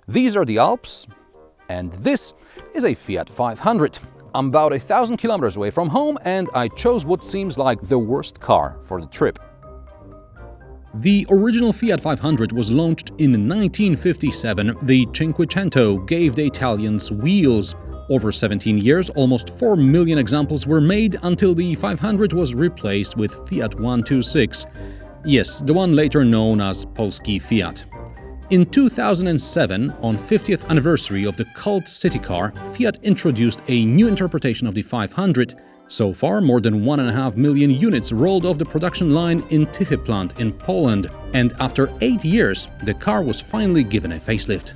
These are the Alps, and this is a Fiat 500. I'm about 1,000 kilometers away from home, and I chose what seems like the worst car for the trip. The original Fiat 500 was launched in 1957. The Cinquecento gave the Italians wheels. Over 17 years, almost 4 million examples were made until the 500 was replaced with Fiat 126. Yes, the one later known as Polski Fiat. In 2007, on 50th anniversary of the cult city car, Fiat introduced a new interpretation of the 500. So far, more than 1.5 million units rolled off the production line in Tychy plant in Poland. And after 8 years, the car was finally given a facelift.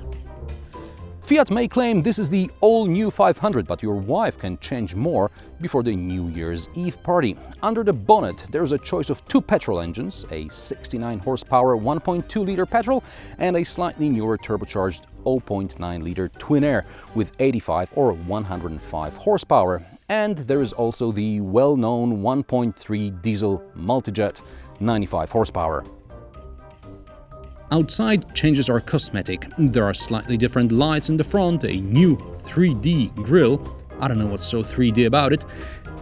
Fiat may claim this is the all-new 500, but your wife can change more before the New Year's Eve party. Under the bonnet, there's a choice of two petrol engines, a 69 horsepower 1.2-litre petrol and a slightly newer turbocharged 0.9-litre TwinAir with 85 or 105 horsepower. And there is also the well-known 1.3 diesel Multijet, 95 horsepower. Outside, changes are cosmetic. There are slightly different lights in the front, a new 3D grille. I don't know what's so 3D about it.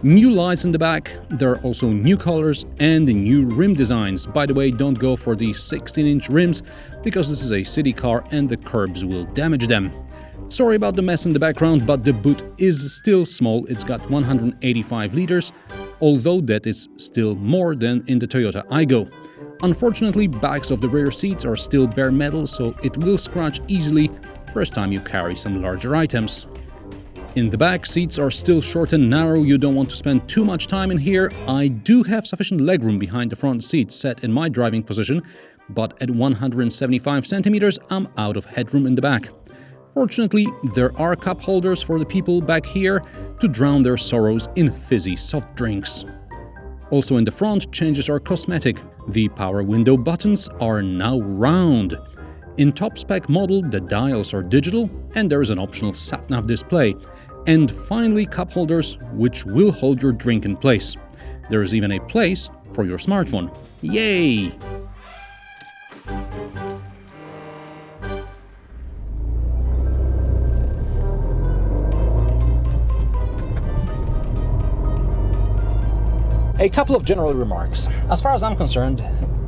New lights in the back. There are also new colors and new rim designs. By the way, don't go for the 16-inch rims because this is a city car and the curbs will damage them. Sorry about the mess in the background, but the boot is still small. It's got 185 liters, although that is still more than in the Toyota Aygo. Unfortunately, backs of the rear seats are still bare metal, so it will scratch easily first time you carry some larger items. In the back, seats are still short and narrow. You don't want to spend too much time in here. I do have sufficient legroom behind the front seat set in my driving position, but at 175 centimeters, I'm out of headroom in the back. Fortunately, there are cup holders for the people back here to drown their sorrows in fizzy soft drinks. Also in the front, changes are cosmetic. The power window buttons are now round. In top spec model, the dials are digital and there is an optional sat-nav display. And finally, cup holders which will hold your drink in place. There is even a place for your smartphone. Yay! A couple of general remarks. As far as I'm concerned,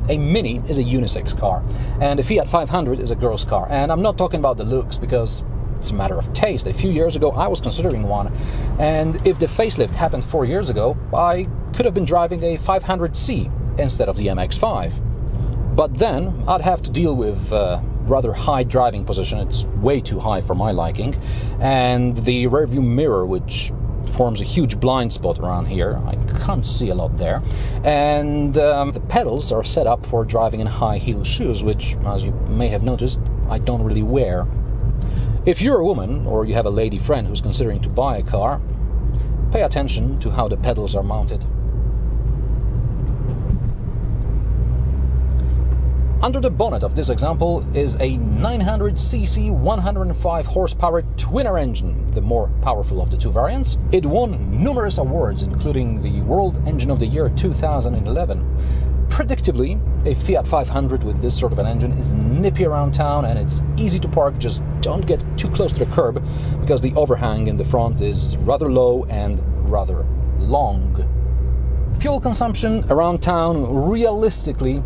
a Mini is a unisex car, and a Fiat 500 is a girl's car. And I'm not talking about the looks, because it's a matter of taste. A few years ago, I was considering one, and if the facelift happened 4 years ago, I could have been driving a 500C instead of the MX-5. But then, I'd have to deal with rather high driving position. It's way too high for my liking, and the rearview mirror, which forms a huge blind spot around here. I can't see a lot there. And the pedals are set up for driving in high heel shoes, which, as you may have noticed, I don't really wear. If you're a woman or you have a lady friend who's considering to buy a car, pay attention to how the pedals are mounted. Under the bonnet of this example is a 900cc 105 horsepower TwinAir engine, the more powerful of the two variants. It won numerous awards, including the World Engine of the Year 2011. Predictably, a Fiat 500 with this sort of an engine is nippy around town and it's easy to park. Just don't get too close to the curb because the overhang in the front is rather low and rather long. Fuel consumption around town, realistically,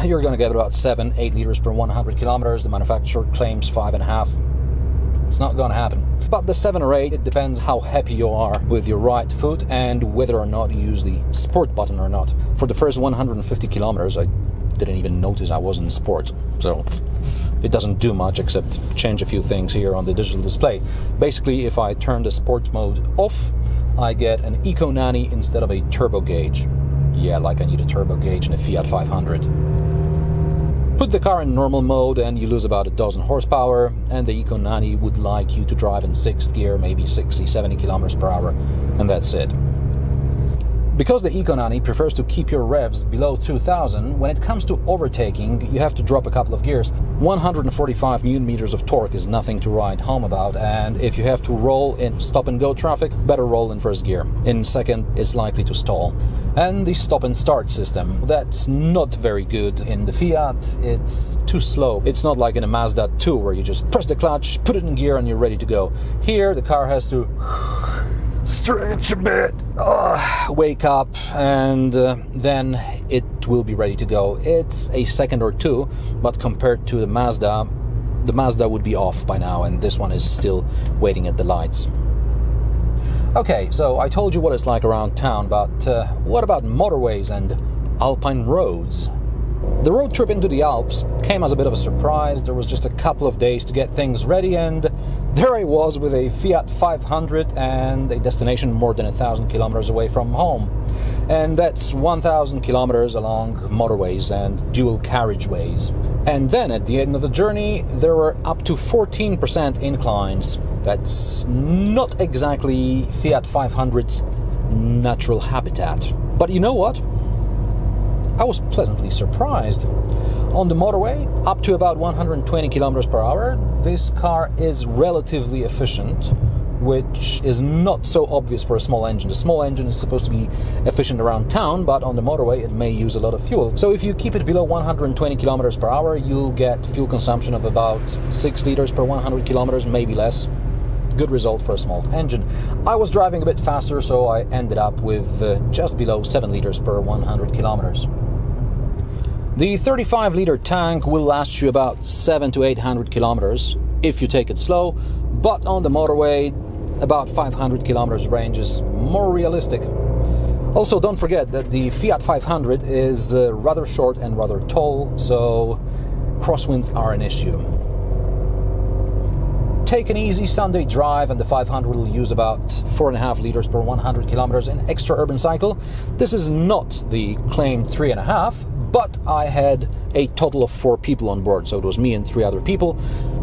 you're going to get about 7-8 liters per 100 kilometers. The manufacturer claims 5.5. It's not going to happen. But the 7 or 8, it depends how happy you are with your right foot and whether or not you use the sport button or not. For the first 150 kilometers, I didn't even notice I was in sport. So it doesn't do much except change a few things here on the digital display. Basically, if I turn the sport mode off, I get an Eco Nanny instead of a turbo gauge. Yeah, like I need a turbo gauge in a Fiat 500. Put the car in normal mode and you lose about 12 horsepower, and the Eco Nanny would like you to drive in 6th gear, maybe 60-70 kilometers per hour, and that's it. Because the Econani prefers to keep your revs below 2000, when it comes to overtaking, you have to drop a couple of gears. 145 Newton meters of torque is nothing to write home about, and if you have to roll in stop-and-go traffic, better roll in first gear. In second, it's likely to stall. And the stop-and-start system, that's not very good in the Fiat. It's too slow. It's not like in a Mazda 2 where you just press the clutch, put it in gear, and you're ready to go. Here, the car has to stretch a bit, wake up, and then it will be ready to go. It's a second or two, but compared to the Mazda would be off by now, and this one is still waiting at the lights. Okay, so I told you what it's like around town, but what about motorways and alpine roads? The road trip into the Alps came as a bit of a surprise. There was just a couple of days to get things ready, and there I was with a Fiat 500 and a destination more than 1,000 kilometers away from home. And that's 1,000 kilometers along motorways and dual carriageways. And then at the end of the journey, there were up to 14% inclines. That's not exactly Fiat 500's natural habitat. But you know what? I was pleasantly surprised. On the motorway, up to about 120 kilometers per hour, this car is relatively efficient, which is not so obvious for a small engine. The small engine is supposed to be efficient around town, but on the motorway it may use a lot of fuel. So if you keep it below 120 kilometers per hour, you'll get fuel consumption of about 6 liters per 100 kilometers, maybe less. Good result for a small engine. I was driving a bit faster, so I ended up with just below 7 liters per 100 kilometers. The 35-liter tank will last you about 700 to 800 kilometers if you take it slow, but on the motorway, about 500 kilometers range is more realistic. Also, don't forget that the Fiat 500 is rather short and rather tall, so crosswinds are an issue. Take an easy Sunday drive and the 500 will use about 4.5 liters per 100 kilometers in extra urban cycle. This is not the claimed 3.5, but I had a total of 4 people on board, so it was me and 3 other people.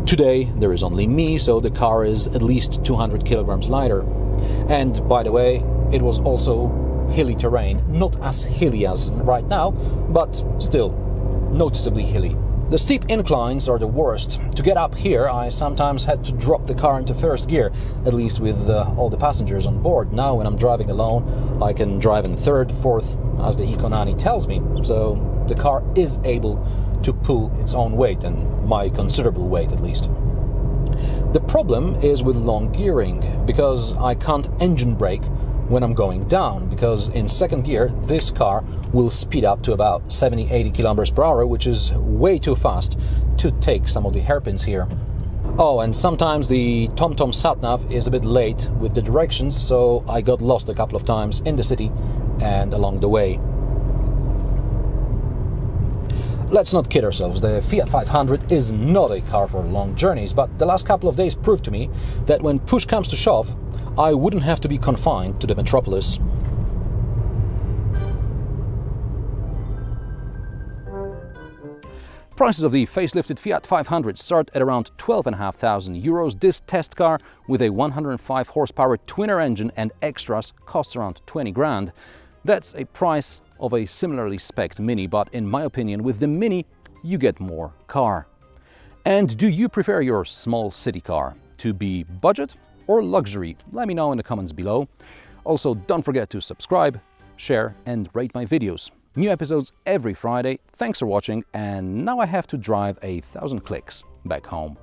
Today there is only me, so the car is at least 200 kilograms lighter. And by the way, it was also hilly terrain, not as hilly as right now, but still noticeably hilly. The steep inclines are the worst. To get up here, I sometimes had to drop the car into first gear, at least with all the passengers on board. Now, when I'm driving alone, I can drive in third, fourth, as the Econani tells me. So the car is able to pull its own weight, and my considerable weight at least. The problem is with long gearing, because I can't engine brake when I'm going down, because in second gear this car will speed up to about 70-80 kilometers per hour, which is way too fast to take some of the hairpins here. Oh, and sometimes the TomTom SatNav is a bit late with the directions, so I got lost a couple of times in the city and along the way. Let's not kid ourselves, the Fiat 500 is not a car for long journeys, but the last couple of days proved to me that when push comes to shove, I wouldn't have to be confined to the metropolis. Prices of the facelifted Fiat 500 start at around 12,500 euros. This test car with a 105 horsepower TwinAir engine and extras costs around 20 grand. That's a price of a similarly spec'd Mini, but in my opinion, with the Mini, you get more car. And do you prefer your small city car to be budget or luxury? Let me know in the comments below. Also, don't forget to subscribe, share and rate my videos. New episodes every Friday. Thanks for watching, and now I have to drive 1,000 clicks back home.